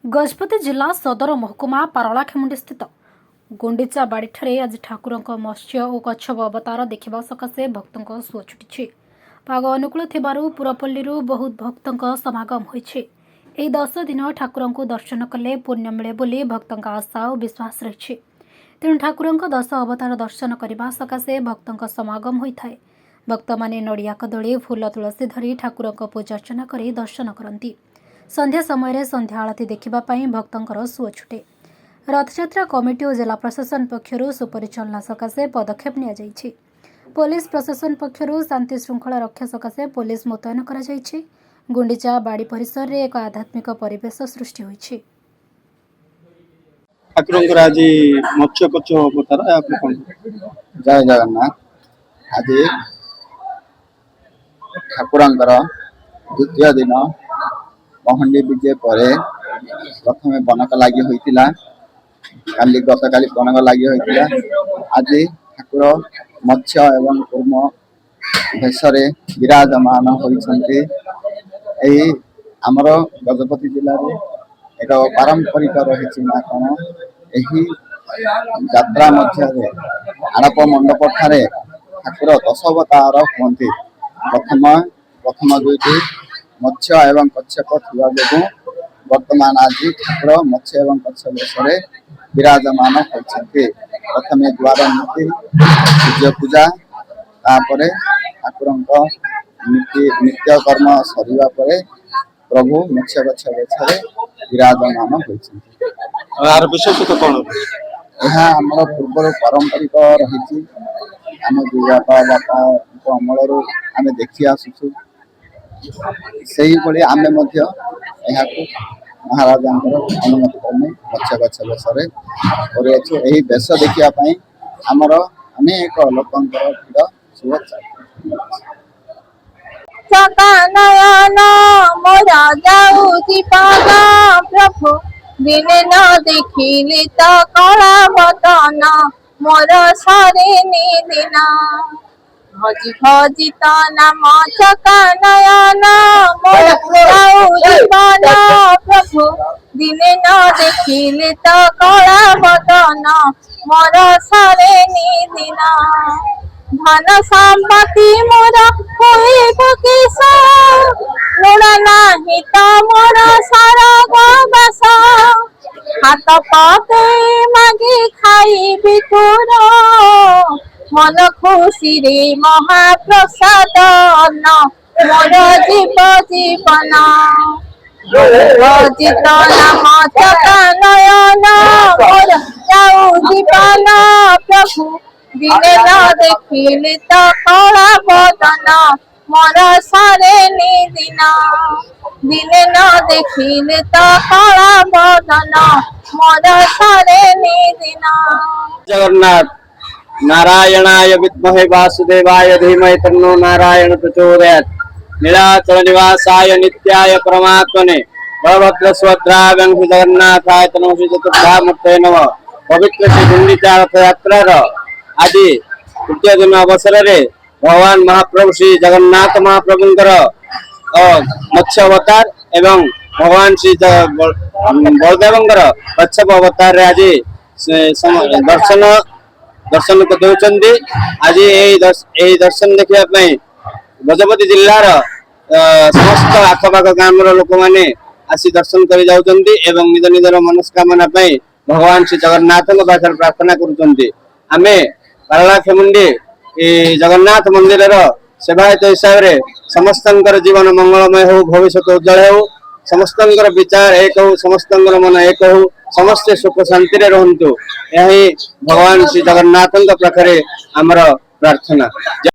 गजपति जिला सदर महकुमा पारलाखेमुंडी स्थित गुंडीचा बाड़ी आज ठाकुर मत्स्य और कच्छप अवतार देखा सकाशे भक्तों सुଅ छुटी। पाग अनुकूल थिबारु पुरपल्ली बहुत भक्तों समागम होइछे। एही 10 दिन ठाकुर को दर्शन कले पुण्य मिले बोली भक्तों आशा और विश्वास रही। तेणु ठाकुर 10 अवतार दर्शन करने सकाशे भक्तों समागम होता है। भक्त माने नड़िया कदली फूल तुलसी धरी ठाकुर पूजा अर्चना कर दर्शन करती। संध्या समय संध्या आलती देखापी भक्तों सुଅ छुटे। रथयात्रा कमिटी और जिला प्रशासन पक्षर सुपरिचालना सकाशे पदक्षेप नि पुलिस प्रशासन पक्षर शांति श्रृंखला रक्षा सकाशे पुलिस मुतयन कर गुंडीचा बाड़ी परिसर रे एक आध्यात्मिक परिवेश सृष्टि होइछि। ठाकुर आज मत्स्य कच्छ अवतार जय जगन्नाथ। आज ठाकुर द्वितीय दिन पहंडी विजय पर प्रथम बनक लगी होता काली गत काली बनक लगी होता। आज ठाकुर मत्स्य एवं कूर्म भेष विराजमान होती। आमर गजपति जिले में एक पारंपरिक रही कौन यही यात्रा मध्य आड़प मंडप ठारे ठाकुर 10 अवतार कहते। प्रथम दुईटी मत्स्य एवं कच्छप थिबा जो वर्तमान आज ठाकुर मत्स्य एवं कच्छप बेशरे विराजमान होती। प्रथम द्वार नीति पूज्य पूजा तापर ठाकुर नित्य कर्म सरिवा पर प्रभु मत्स्य कच्छप बेशरे विराजमान होती। यार विशेषता कौन यह आम पूर्व पारंपरिक रही आम बापा बापा अमल आम देखी आसुचु से आम महाराज अनुमति क्रमे मत्स्य कच्छप बेशरे यही बेश देखापी आमर अनेक लोक भीड़ सुबह प्रभु दिने न देखिले तो कला बदन मोर सारे दिन भजी भजी तो नाम चका नयन मोर जीवन प्रभु दिने न देखिले तो कला बदन मोर सारे दिन धन संपत्ति मोर होइब किस लुड़ा नाही तो मोर सारा गबस हाथ पाते मागे खाइबी तोर मन खुशी रे महाप्रसाद मोर जीव जीवन भजित नाम चका नयन मोर जाऊ जीवन प्रभु दिने न देखिले तो कला बदन मोर सारे दिन दिने न देखिले तो कला बदन मोर सारे दिन। जगन्नाथ नारायणाय विद्महे वासुदेवाय धीमहि तन्नो नारायण प्रचोदयात्। नीलाचल निवासाय नित्याय परमात्मने बलभद्र सुभद्रा गणेश जगन्नाथाय तनो श्री चतुर्धामूर्तये नमः। पवित्र श्री गुंडीचा रथयात्रार आज तृतीय दिन अवसर में भगवान महाप्रभु श्री जगन्नाथ महाप्रभुंकर मत्स्य अवतार एवं भगवान श्री बलदेवंकर कच्छप अवतार आज दर्शन को दौरान आज यही दर्शन देखा गजपति जिलार समस्त आखपाख ग्राम लोक मैंने आसी दर्शन कर जाऊँ निज निजर मनस्कामना भगवान श्री जगन्नाथ पाखे प्रार्थना करें। पारलाखेमुंडी जगन्नाथ मंदिर सेवायत हिसाब से समस्त जीवन मंगलमय हो भविष्य उज्जवल हो समस्त विचार एक हो समस्त मन एक हो समस्त सुख शांति रहतु यही भगवान श्री जगन्नाथ पाखे आमर प्रार्थना। जय